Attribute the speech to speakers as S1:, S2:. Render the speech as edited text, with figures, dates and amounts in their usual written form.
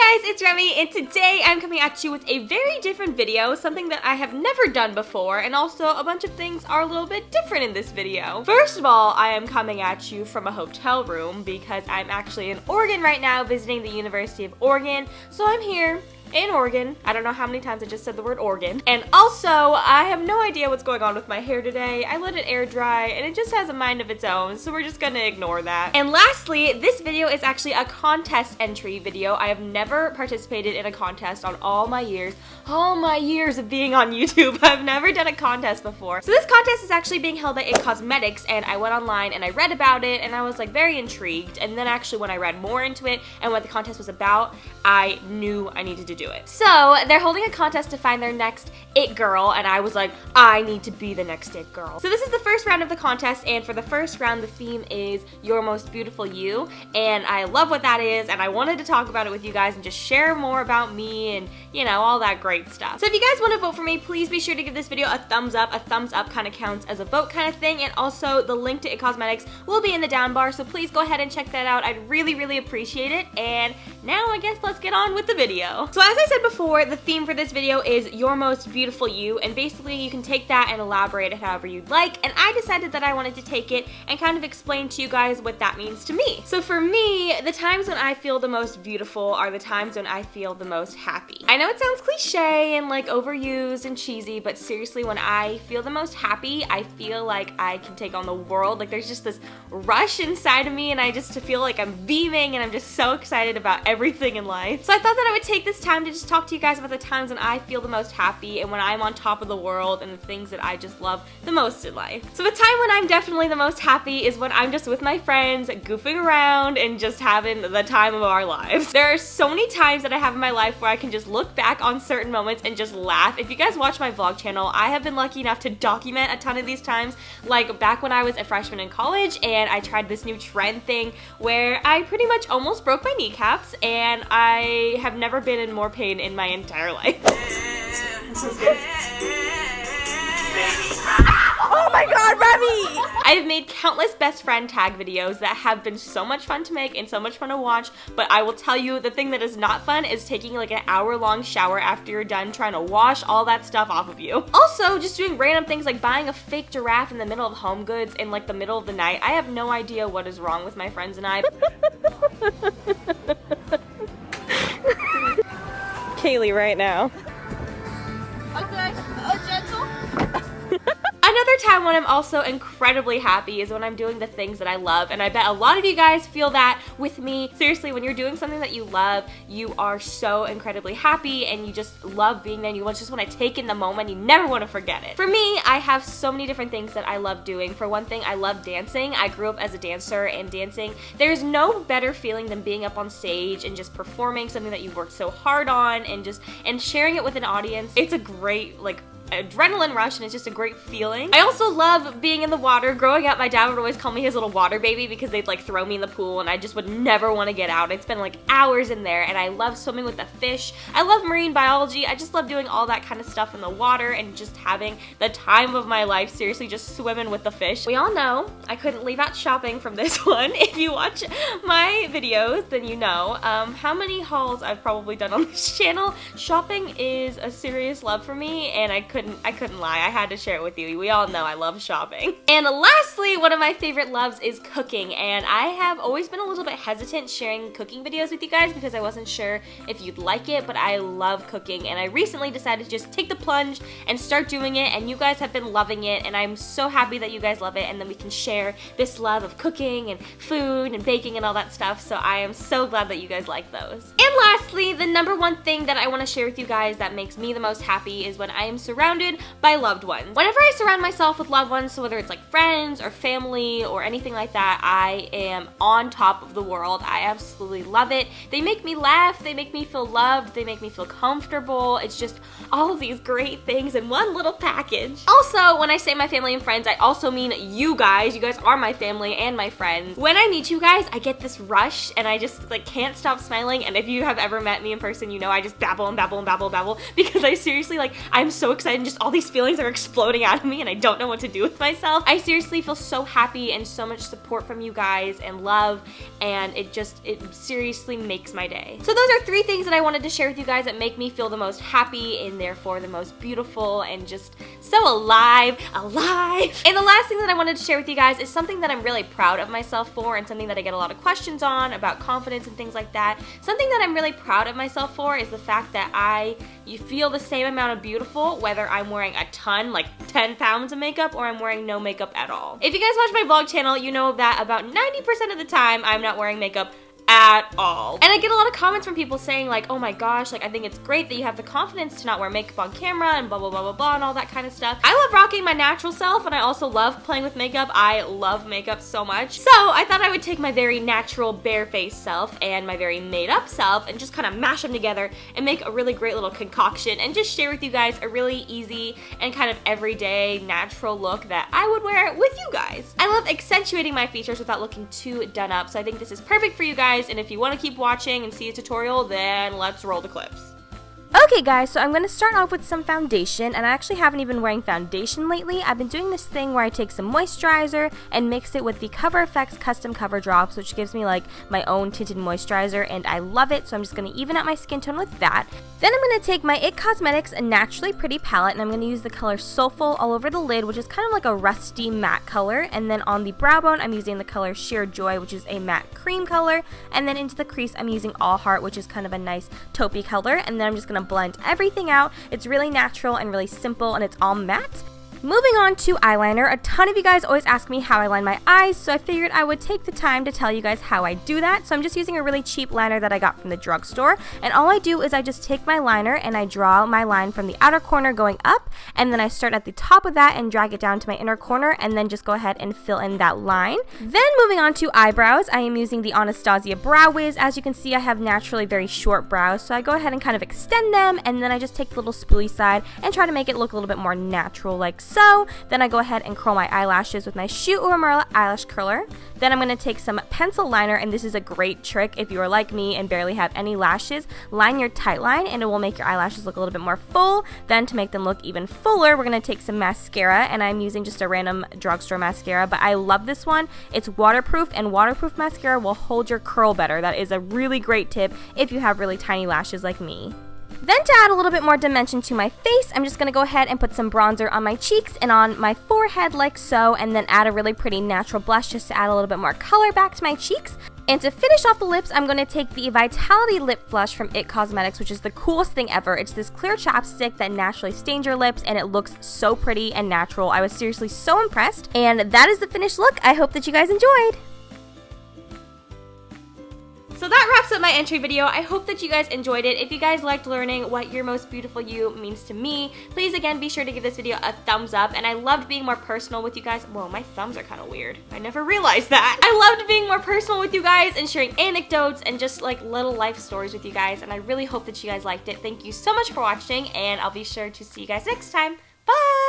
S1: Hey guys, it's Remy, and today I'm coming at you with a very different video, something that I have never done before, and also a bunch of things are a little bit different in this video. First of all, I am coming at you from a hotel room because I'm actually in Oregon right now visiting the University of Oregon, so I'm here in Oregon. I don't know how many times I just said the word Oregon. And also, I have no idea what's going on with my hair today. I let it air dry and it just has a mind of its own, so we're just gonna ignore that. And lastly, this video is actually a contest entry video. I have never participated in a contest on all my years of being on YouTube. I've never done a contest before. So this contest is actually being held by It Cosmetics, and I went online and I read about it and I was like very intrigued. And then actually when I read more into it and what the contest was about, I knew I needed to do it. So they're holding a contest to find their next it girl, and I was like, I need to be the next it girl. So this is the first round of the contest, and for the first round the theme is Your Most Beautiful You, and I love what that is, and I wanted to talk about it with you guys and just share more about me and, you know, all that great stuff. So if you guys want to vote for me, please be sure to give this video a thumbs up. A thumbs up kind of counts as a vote kind of thing, and also the link to It Cosmetics will be in the down bar, so please go ahead and check that out. I'd really appreciate it. And now I guess let's get on with the video. So as I said before, the theme for this video is Your Most Beautiful You, and basically you can take that and elaborate it however you'd like, and I decided that I wanted to take it and kind of explain to you guys what that means to me. So for me, the times when I feel the most beautiful are the times when I feel the most happy. I know it sounds cliche and like overused and cheesy, but seriously, when I feel the most happy, I feel like I can take on the world. Like there's just this rush inside of me, and I just feel like I'm beaming and I'm just so excited about everything in life. So I thought that I would take this time to just talk to you guys about the times when I feel the most happy and when I'm on top of the world and the things that I just love the most in life. So the time when I'm definitely the most happy is when I'm just with my friends, goofing around and just having the time of our lives. There are so many times that I have in my life where I can just look back on certain moments and just laugh. If you guys watch my vlog channel, I have been lucky enough to document a ton of these times, like back when I was a freshman in college and I tried this new trend thing where I pretty much almost broke my kneecaps, and I have never been in more pain in my entire life. Oh my god, Remy! I've made countless best friend tag videos that have been so much fun to make and so much fun to watch, but I will tell you, the thing that is not fun is taking like an hour-long shower after you're done trying to wash all that stuff off of you. Also, just doing random things like buying a fake giraffe in the middle of Home Goods in like the middle of the night. I have no idea what is wrong with my friends and I. Kaylee right now.
S2: Okay, gentle.
S1: Another time when I'm also incredibly happy is when I'm doing the things that I love, and I bet a lot of you guys feel that with me. Seriously, when you're doing something that you love, you are so incredibly happy and you just love being there and you just want to take in the moment. You never want to forget it. For me, I have so many different things that I love doing. For one thing, I love dancing. I grew up as a dancer, and dancing, there's no better feeling than being up on stage and just performing something that you've worked so hard on and sharing it with an audience. It's a great, like, adrenaline rush, and it's just a great feeling. I also love being in the water. Growing up, my dad would always call me his little water baby because they'd like throw me in the pool and I just would never want to get out. I'd spend like hours in there, and I love swimming with the fish. I love marine biology. I just love doing all that kind of stuff in the water and just having the time of my life, seriously, just swimming with the fish. We all know I couldn't leave out shopping from this one. If you watch my videos, then you know how many hauls I've probably done on this channel. Shopping is a serious love for me, and I couldn't lie. I had to share it with you. We all know I love shopping. And lastly, one of my favorite loves is cooking, and I have always been a little bit hesitant sharing cooking videos with you guys because I wasn't sure if you'd like it, but I love cooking, and I recently decided to just take the plunge and start doing it, and you guys have been loving it, and I'm so happy that you guys love it, and then we can share this love of cooking and food and baking and all that stuff, so I am so glad that you guys like those. And lastly, the number one thing that I want to share with you guys that makes me the most happy is when I am surrounded by loved ones. Whenever I surround myself with loved ones, so whether it's like friends or family or anything like that, I am on top of the world. I absolutely love it. They make me laugh, they make me feel loved, they make me feel comfortable. It's just all of these great things in one little package. Also, when I say my family and friends, I also mean you guys. You guys are my family and my friends. When I meet you guys, I get this rush and I just like can't stop smiling, and if you have ever met me in person, you know I just babble and babble and babble and babble because I seriously, like, I'm so excited and just all these feelings are exploding out of me and I don't know what to do with myself. I seriously feel so happy and so much support from you guys and love, and it seriously makes my day. So those are 3 things that I wanted to share with you guys that make me feel the most happy and therefore the most beautiful and just so alive. And the last thing that I wanted to share with you guys is something that I'm really proud of myself for, and something that I get a lot of questions on about confidence and things like that. Something that I'm really proud of myself for is the fact that you feel the same amount of beautiful whether I'm wearing a ton, like 10 pounds of makeup, or I'm wearing no makeup at all. If you guys watch my vlog channel, you know that about 90% of the time I'm not wearing makeup at all. And I get a lot of comments from people saying like, oh my gosh, like I think it's great that you have the confidence to not wear makeup on camera and blah blah blah blah blah and all that kind of stuff. I love rocking my natural self, and I also love playing with makeup. I love makeup so much. So I thought I would take my very natural bare-faced self and my very made-up self and just kind of mash them together and make a really great little concoction and just share with you guys a really easy and kind of everyday natural look that I would wear with you guys. I love accentuating my features without looking too done up, so I think this is perfect for you guys. And if you want to keep watching and see a tutorial, then let's roll the clips. Okay guys, so I'm going to start off with some foundation, and I actually haven't even been wearing foundation lately. I've been doing this thing where I take some moisturizer and mix it with the Cover FX Custom Cover Drops, which gives me like my own tinted moisturizer, and I love it, so I'm just going to even out my skin tone with that. Then I'm going to take my IT Cosmetics Naturally Pretty palette, and I'm going to use the color Soulful all over the lid, which is kind of like a rusty matte color, and then on the brow bone I'm using the color Sheer Joy, which is a matte cream color, and then into the crease I'm using All Heart, which is kind of a nice taupey color, and then I'm just going to blend everything out. It's really natural and really simple, and it's all matte. Moving on to eyeliner, a ton of you guys always ask me how I line my eyes, so I figured I would take the time to tell you guys how I do that. So I'm just using a really cheap liner that I got from the drugstore, and all I do is I just take my liner and I draw my line from the outer corner going up, and then I start at the top of that and drag it down to my inner corner, and then just go ahead and fill in that line. Then moving on to eyebrows, I am using the Anastasia Brow Wiz. As you can see, I have naturally very short brows, so I go ahead and kind of extend them, and then I just take the little spoolie side and try to make it look a little bit more natural like so. Then I go ahead and curl my eyelashes with my Shoe Uramura eyelash curler. Then I'm going to take some pencil liner, and this is a great trick if you are like me and barely have any lashes. Line your tight line and it will make your eyelashes look a little bit more full. Then to make them look even fuller, we're going to take some mascara, and I'm using just a random drugstore mascara, but I love this one. It's waterproof, and waterproof mascara will hold your curl better. That is a really great tip if you have really tiny lashes like me. Then to add a little bit more dimension to my face, I'm just going to go ahead and put some bronzer on my cheeks and on my forehead like so, and then add a really pretty natural blush just to add a little bit more color back to my cheeks. And to finish off the lips, I'm going to take the Vitality Lip Flush from IT Cosmetics, which is the coolest thing ever. It's this clear chapstick that naturally stains your lips, and it looks so pretty and natural. I was seriously so impressed, and that is the finished look. I hope that you guys enjoyed. So that wraps up my entry video. I hope that you guys enjoyed it. If you guys liked learning what your most beautiful you means to me, please again be sure to give this video a thumbs up. And I loved being more personal with you guys. Whoa, my thumbs are kind of weird. I never realized that. I loved being more personal with you guys and sharing anecdotes and just like little life stories with you guys. And I really hope that you guys liked it. Thank you so much for watching, and I'll be sure to see you guys next time. Bye!